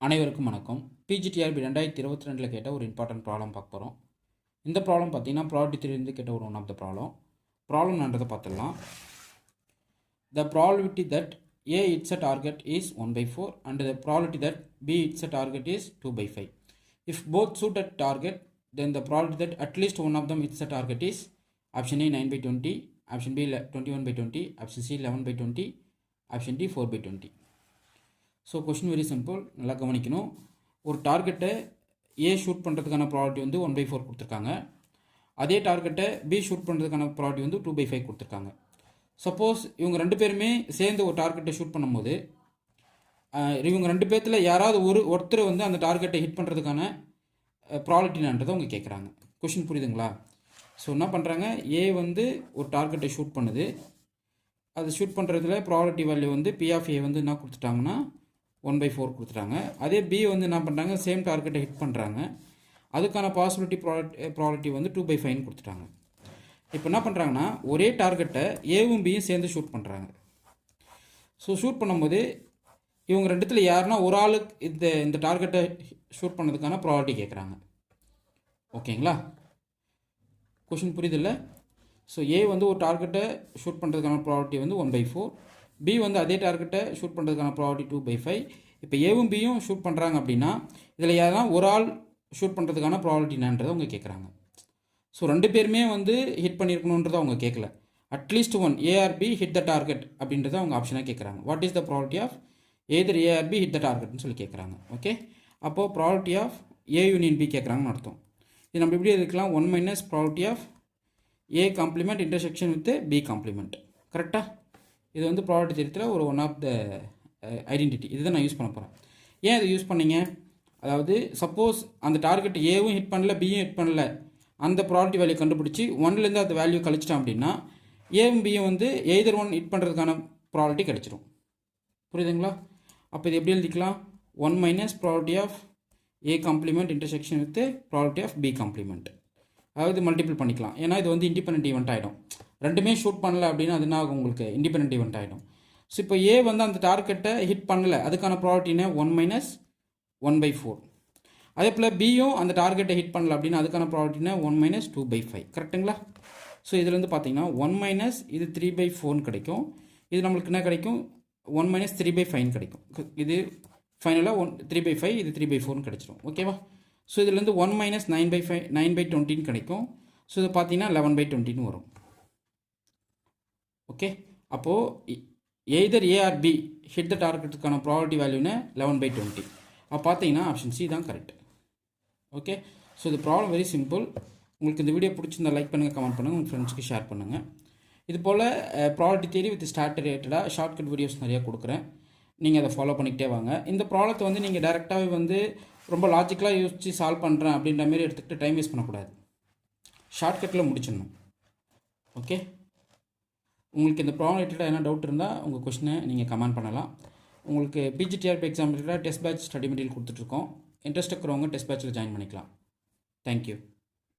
அனைவருக்கும் வணக்கம். பிஜிடிஆர்பி 2022 கேட்ட ஒரு இம்பார்ட்டன்ட் ப்ராப்ளம் பார்க்க போகிறோம். இந்த ப்ராப்ளம் பார்த்தீங்கன்னா ப்ராபர்ட்டி த்ரீலேருந்து கேட்ட ஒரு ஒன் ஆஃப் த ப்ராப்ளம்ன்றதை பார்த்துடலாம். The probability that A it's a target is 1/4 and the probability that B it's a target is 2/5. If both shoot at target then the probability that at least one of them hits the target is option A 9/20, option B 21/20, option C 11/20, option D 4/20. So question very simple, நல்லா கவனிக்கணும். ஒரு டார்கெட்டை ஏ shoot பண்ணுறதுக்கான property வந்து 1/4 கொடுத்துருக்காங்க. அதே டார்கெட்டை B shoot பண்ணுறதுக்கான ப்ராபர்ட்டி வந்து 2/5 கொடுத்துருக்காங்க. சப்போஸ் இவங்க ரெண்டு பேருமே சேர்ந்து ஒரு டார்கெட்டை ஷூட் பண்ணும்போது இவங்க ரெண்டு பேர்த்தில் யாராவது ஒருத்தர் வந்து அந்த டார்கெட்டை ஹிட் பண்ணுறதுக்கான ப்ராபர்ட்டின்றதை அவங்க கேட்குறாங்க. கொஷின் புரியுதுங்களா? ஸோ என்ன பண்ணுறாங்க, ஏ வந்து ஒரு டார்கெட்டை ஷூட் பண்ணுது. அது ஷூட் பண்ணுறதுல ப்ராபர்ட்டி வேல்யூ வந்து பி ஆஃப் ஏ வந்து என்ன கொடுத்துட்டாங்கன்னா 1/4 கொடுத்துட்டாங்க. அதே பி வந்து என்ன பண்ணுறாங்க, சேம் டார்கெட்டை ஹிட் பண்ணுறாங்க. அதுக்கான ப்ராபர்ட்டி வந்து 2/5 கொடுத்துட்டாங்க. இப்போ என்ன பண்ணுறாங்கன்னா, ஒரே டார்கெட்டை ஏவும் பியும் சேர்ந்து ஷூட் பண்ணுறாங்க. ஸோ ஷூட் பண்ணும்போது இவங்க ரெண்டுத்தில் யாருன்னா ஒரு ஆளுக்கு இந்த டார்கெட்டை ஷூட் பண்ணதுக்கான ப்ராபர்ட்டி கேட்குறாங்க. ஓகேங்களா? கொஷின் புரியுதில்ல? ஸோ ஏ வந்து ஒரு டார்கெட்டை ஷூட் பண்ணுறதுக்கான ப்ராபர்ட்டி வந்து 1/4, பி வந்து அதே டார்கெட்டை ஷூட் பண்ணுறதுக்கான ப்ராபர்ட்டி 2/5. இப்போ ஏவும் பியும் ஷூட் பண்ணுறாங்க அப்படின்னா இதில் யாருன்னா ஒரு ஆள் ஷூட் பண்ணுறதுக்கான ப்ராபர்ட்டினான்றதை அவங்க கேட்குறாங்க. ஸோ ரெண்டு பேருமே வந்து ஹிட் பண்ணியிருக்கணுன்றதை அவங்க கேட்கல. At least one A or B hit the target அப்படின்றத அவங்க ஆப்ஷனாக கேட்குறாங்க. What is the probability of either A or B hit the டார்கெட்னு சொல்லி கேட்குறாங்க. ஓகே, அப்போது probability of A union B கேட்குறாங்கன்னு அர்த்தம். இது நம்ம எப்படி இருக்கலாம், 1 - property of A complement intersection with B complement. கரெக்டாக? இது வந்து ப்ராபர்ட்டி தியரத்தில் ஒரு ஒன் ஆஃப் த ஐடென்டிட்டி. இதுதான் நான் யூஸ் பண்ண போகிறேன். ஏன் இதை யூஸ் பண்ணீங்க, அதாவது சப்போஸ் அந்த டார்கெட் ஏவும் ஹிட் பண்ணல பியும் ஹிட் பண்ணல, அந்த ப்ராபர்ட்டி வேல்யூ கண்டுபிடிச்சி 1லேருந்து அந்த வேல்யூ கழிச்சிட்டோம் அப்படின்னா ஏவும் பியும் வந்து எய்தர் ஒன் ஹிட் பண்ணுறதுக்கான ப்ராபர்ட்டி கிடச்சிடும். புரியுதுங்களா? அப்போ இது எப்படி எழுதிக்கலாம், 1 - property of A complement intersection with property of B complement. அதாவது மல்டிபிள் பண்ணிக்கலாம். ஏன்னா இது வந்து இண்டிபெண்டன்ட் ஈவெண்ட் ஆகிடும். ரெண்டுமே ஷூட் பண்ணல அப்படின்னா அது என்ன ஆகும், உங்களுக்கு இண்டிபெண்டன்ட் ஈவெண்ட் ஆகிடும். ஸோ இப்போ ஏ வந்து அந்த டார்கெட்டை ஹிட் பண்ணலை, அதுக்கான ப்ராபர்ட்டினா 1 - 1/4. அதே போல் பியும் அந்த டார்கெட்டை ஹிட் பண்ணல அப்படின்னா அதுக்கான ப்ராபர்ட்டினா 1 - 2/5. கரெக்டுங்களா? ஸோ இதில் வந்து பார்த்தீங்கன்னா 1 - இது 3/4 கிடைக்கும். இது நம்மளுக்கு என்ன கிடைக்கும், 1 - 3/5 கிடைக்கும். இது ஃபைனலாக 3/5, இது 3/4 கிடைச்சிடும். ஓகேவா? ஸோ இதுலேருந்து 1 - 9/20 கிடைக்கும். ஸோ இது பார்த்தீங்கன்னா 11/20 வரும். ஓகே, அப்போது either A or B hit the டார்கெட்டுக்கான ப்ராபர்ட்டி வேல்யூன்னு 11/20. அப்போ பார்த்தீங்கன்னா ஆப்ஷன் சி தான் கரெக்ட். ஓகே, ஸோ இது ப்ராப்ளம் வெரி சிம்பிள். உங்களுக்கு இந்த வீடியோ பிடிச்சிருந்தா லைக் பண்ணுங்கள், கமெண்ட் பண்ணுங்கள், உங்கள் ஃப்ரெண்ட்ஸ்க்கு ஷேர் பண்ணுங்கள். இது போல் ப்ராபர்ட்டி தியரி வித் ஸ்டார்ட் ரிலேட்டடாக ஷார்ட்கட் வீடியோஸ் நிறையா கொடுக்குறேன். நீங்கள் அதை ஃபாலோ பண்ணிக்கிட்டே வாங்க. இந்த ப்ராப்ளத்தை வந்து நீங்கள் டேரெக்டாகவே வந்து ரொம்ப லாஜிக்கலாக யோசித்து சால்வ் பண்ணுறேன் அப்படின்ற மாதிரி எடுத்துக்கிட்டு டைம் வேஸ்ட் பண்ணக்கூடாது. ஷார்ட்கட்டில் முடிச்சிடணும். ஓகே, உங்களுக்கு இந்த ப்ராப்ளம் ரிலேட்டடாக என்ன டவுட் இருந்தால் உங்கள் கொஷினை நீங்கள் கமெண்ட் பண்ணலாம். உங்களுக்கு பிஜிடிஆர்பி எக்ஸாம் ரிலேட்டடாக டெஸ்ட் பேட்ச் ஸ்டடி மெட்டீரியல் கொடுத்துட்ருக்கோம். இன்ட்ரெஸ்ட் இருக்கிறவங்க டெஸ்ட் பேட்சில் ஜாயின் பண்ணிக்கலாம். தேங்க்யூ.